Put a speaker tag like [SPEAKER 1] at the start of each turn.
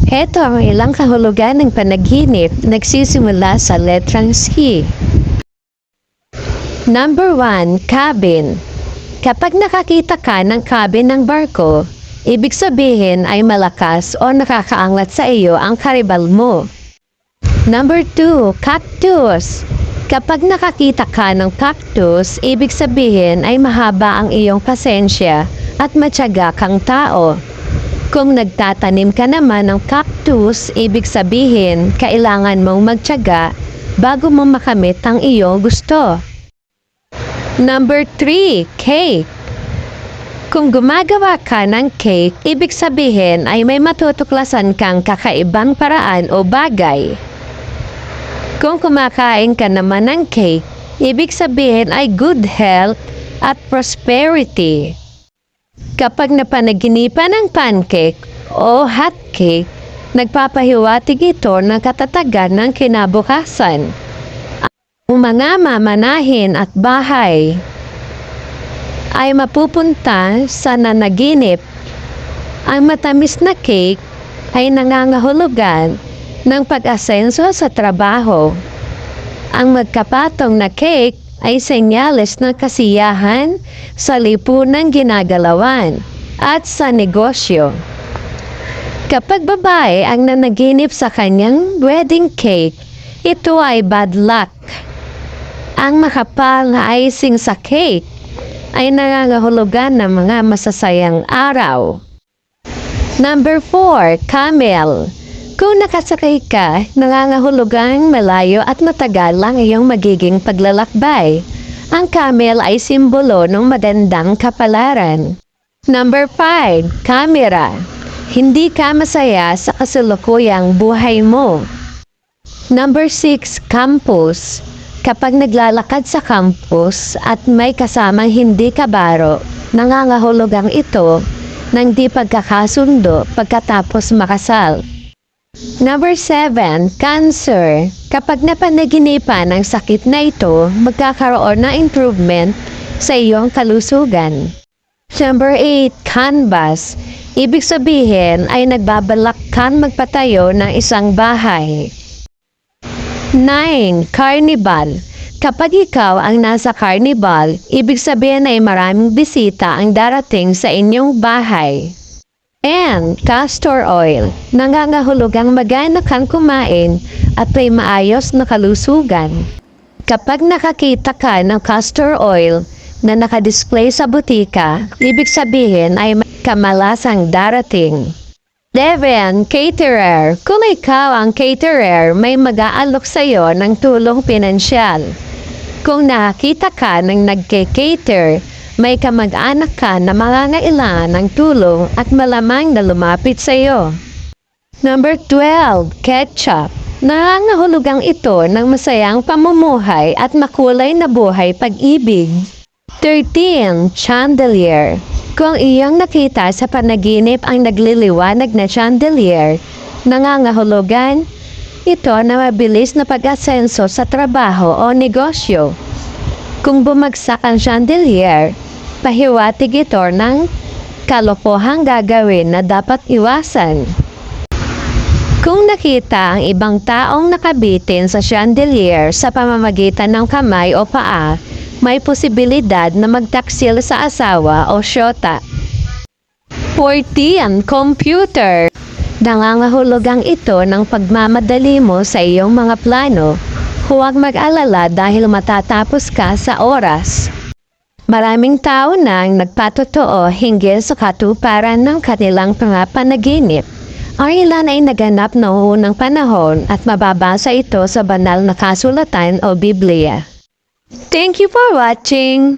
[SPEAKER 1] Heto ang ilang kahulugan ng panaginip nagsisimula sa letrang C. Number 1, cabin. Kapag nakakita ka ng cabin ng barko, ibig sabihin ay malakas o nakakaangat sa iyo ang karibal mo. Number 2, cactus. Kapag nakakita ka ng cactus, ibig sabihin ay mahaba ang iyong pasensya at matyaga kang tao. Kung nagtatanim ka naman ng cactus, ibig sabihin kailangan mong magtiyaga bago mo makamit ang iyong gusto. Number 3, cake. Kung gumagawa ka ng cake, ibig sabihin ay may matutuklasan kang kakaibang paraan o bagay. Kung kumakain ka naman ng cake, ibig sabihin ay good health at prosperity. Kapag napanaginipan ng pancake o hot cake, nagpapahiwatig ito ng katatagan ng kinabukasan. Ang mga mamanahin at bahay ay mapupunta sa nanaginip. Ang matamis na cake ay nangangahulugan ng pag-asenso sa trabaho. Ang magkapatong na cake ay senyales ng kasiyahan sa lipunang ginagalawan at sa negosyo. Kapag babae ang nanaginip sa kanyang wedding cake, ito ay bad luck. Ang makapal na icing sa cake ay nangangahulugan ng mga masasayang araw. Number 4, camel. Kung nakasakay ka, nangangahulugang malayo at matagal lang iyong magiging paglalakbay. Ang camel ay simbolo ng magandang kapalaran. Number 5, camera. Hindi ka masaya sa kasalukuyang buhay mo. Number 6, campus. Kapag naglalakad sa campus at may kasamang hindi kabaro, nangangahulugang ito ng di pagkakasundo pagkatapos makasal. Number 7, cancer. Kapag napanaginipan ang sakit na ito, magkakaroon ng improvement sa iyong kalusugan. Number 8, canvas. Ibig sabihin ay nagbabalak kang magpatayo ng isang bahay. 9, carnival. Kapag ikaw ang nasa carnival, ibig sabihin ay maraming bisita ang darating sa inyong bahay. And castor oil, nangangahulugang magana kang kumain at may maayos na kalusugan. Kapag nakakita ka ng castor oil na nakadisplay sa butika, ibig sabihin ay may kamalasang darating. 11, caterer. Kung ikaw ang caterer, may mag-aalok sa iyo ng tulong pinansyal. Kung nakakita ka ng nagke-cater, may kamag-anak ka na mangangailangan ng tulong at malamang na lumapit sa iyo. Number 12, ketchup. Nangangahulugang ito ng masayang pamumuhay at makulay na buhay pag-ibig. 13, chandelier. Kung iyong nakita sa panaginip ang nagliliwanag na chandelier, nangangahulugan ito na mabilis na pag-asenso sa trabaho o negosyo. Kung bumagsak ang chandelier, pahiwatig ito ng kalokohang gagawin na dapat iwasan. Kung nakita ang ibang taong nakabitin sa chandelier sa pamamagitan ng kamay o paa, may posibilidad na magtaksil sa asawa o syota. 14, computer. Nangangahulugang ito ng pagmamadali mo sa iyong mga plano. Huwag mag-alala dahil matatapos ka sa oras. Maraming tao nang nagpatotoo hinggil sa katuparan ng kanilang mga panaginip. Ang ilan ay naganap noong unang panahon at mababasa ito sa banal na kasulatan o Biblia. Thank you for watching!